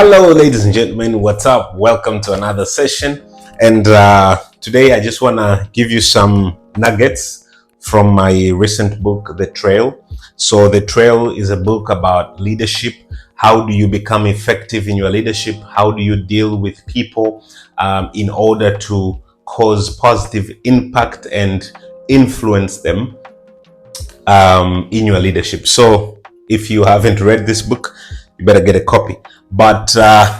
Hello, ladies and gentlemen. What's up? Welcome to another session. And today I just want to give you some nuggets from my recent book, The Trail. So, The Trail is a book about leadership. How do you become effective in your leadership? How do you deal with people in order to cause positive impact and influence them in your leadership? So, if you haven't read this book, you better get a copy. But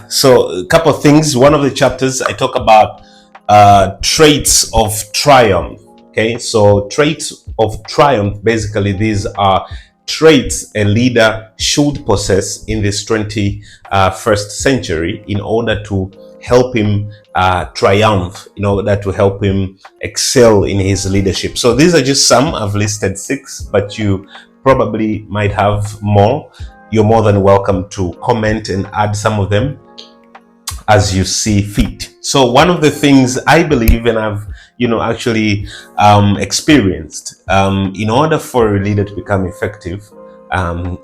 so a couple of things. One of the chapters I talk about traits of triumph. Okay, so traits of triumph, basically these are traits a leader should possess in this 21st century in order to help him triumph, in order to help him excel in his leadership. So these are just some. I've listed 6, but you probably might have more. You're more than welcome to comment and add some of them as you see fit. So one of the things I believe, and I've actually experienced, in order for a leader to become effective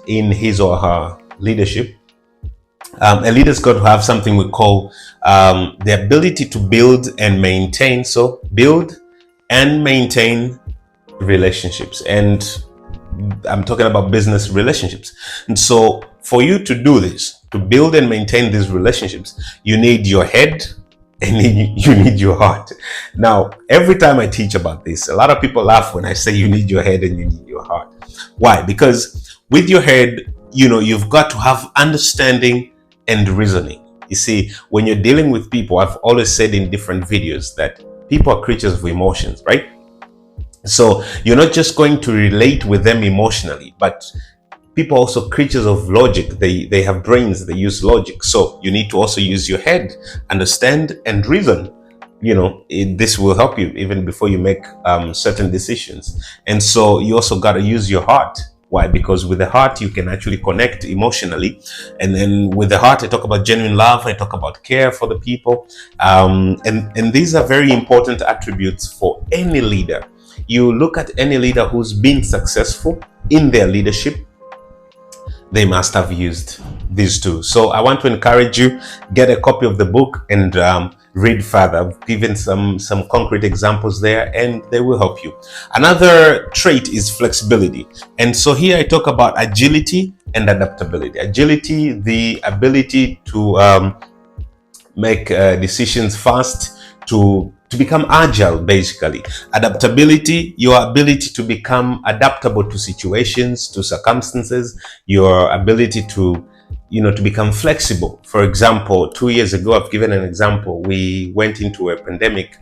in his or her leadership, a leader's got to have something we call the ability to build and maintain. So build and maintain relationships, and I'm talking about business relationships. And so for you to do this, to build and maintain these relationships, you need your head and you need your heart. Now, every time I teach about this, a lot of people laugh when I say you need your head and you need your heart. Why? Because with your head, you've got to have understanding and reasoning. You see, when you're dealing with people, I've always said in different videos that people are creatures of emotions, right? So you're not just going to relate with them emotionally, but people are also creatures of logic. They have brains, they use logic. So you need to also use your head, understand and reason. This will help you even before you make certain decisions. And so you also got to use your heart. Why? Because with the heart, you can actually connect emotionally. And then with the heart, I talk about genuine love. I talk about care for the people. And these are very important attributes for any leader. You look at any leader who's been successful in their leadership, they must have used these two. So I want to encourage you, get a copy of the book and read further. I've given some concrete examples there and they will help you. Another trait is flexibility. And so here I talk about agility and adaptability. Agility, the ability to make decisions fast, to become agile, basically. Adaptability, your ability to become adaptable to situations, to circumstances, your ability to become flexible. For example, 2 years ago, I've given an example. We went into a pandemic,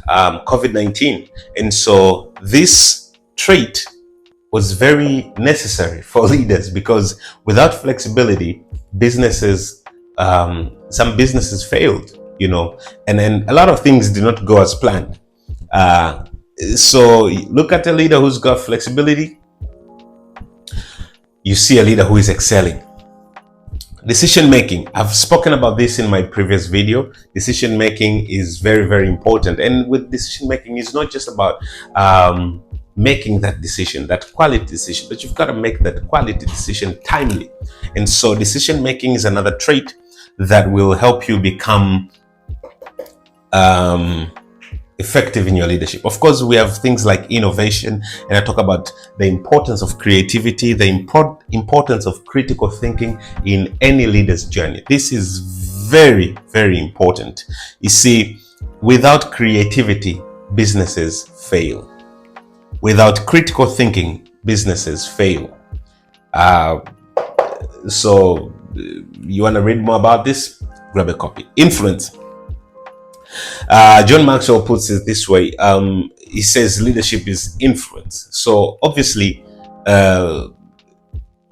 COVID-19. And so this trait was very necessary for leaders, because without flexibility, some businesses failed. And then a lot of things did not go as planned. So look at a leader who's got flexibility. You see a leader who is excelling. Decision making. I've spoken about this in my previous video. Decision making is very, very important. And with decision making, it's not just about making that decision, that quality decision, but you've got to make that quality decision timely. And so decision making is another trait that will help you become effective in your leadership. Of course, we have things like innovation, and I talk about the importance of creativity, the importance of critical thinking in any leader's journey. This is very, very important. You see, without creativity, businesses fail. Without critical thinking, businesses fail. So you want to read more about this? Grab a copy. Influence. John Maxwell puts it this way. He says leadership is influence. So obviously,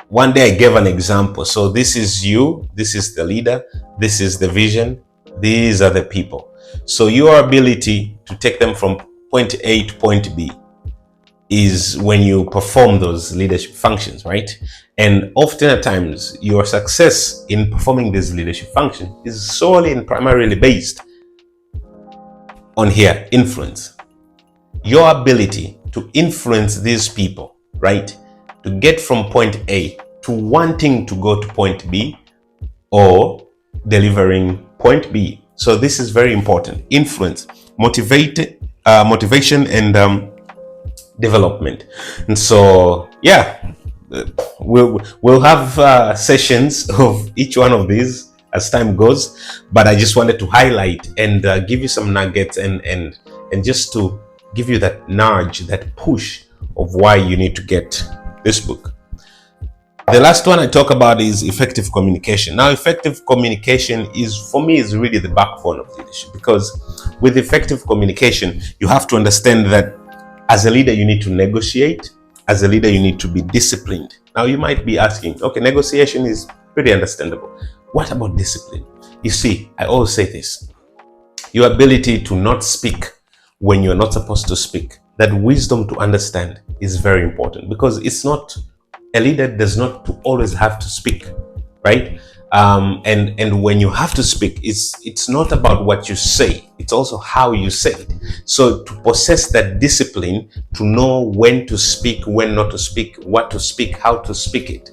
one day I gave an example. So this is you, this is the leader, this is the vision, these are the people. So your ability to take them from point A to point B is when you perform those leadership functions, right? And often at times, your success in performing this leadership function is solely and primarily based on here, influence. Your ability to influence these people, right? To get from point A to wanting to go to point B, or delivering point B. So this is very important. Influence, motivation, and development. And so, yeah, we'll have sessions of each one of these as time goes. But I just wanted to highlight and give you some nuggets and just to give you that nudge, that push of why you need to get this book. The last one I talk about is effective communication. Now, effective communication for me, is really the backbone of leadership, because with effective communication, you have to understand that as a leader, you need to negotiate. As a leader, you need to be disciplined. Now, you might be asking, okay, negotiation is pretty understandable. What about discipline? You see, I always say this: your ability to not speak when you're not supposed to speak, that wisdom to understand, is very important, because a leader does not always have to speak, right? And when you have to speak, it's not about what you say, it's also how you say it. So to possess that discipline, to know when to speak, when not to speak, what to speak, how to speak it,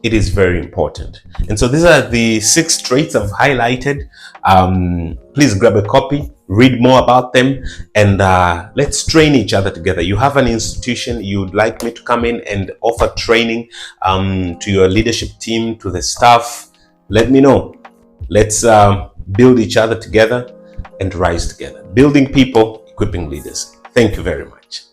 it is very important. And so these are the 6 traits I've highlighted. Please grab a copy, read more about them, and let's train each other together. You have an institution, you'd like me to come in and offer training to your leadership team, to the staff, let me know. Let's build each other together and rise together. Building people, equipping leaders. Thank you very much.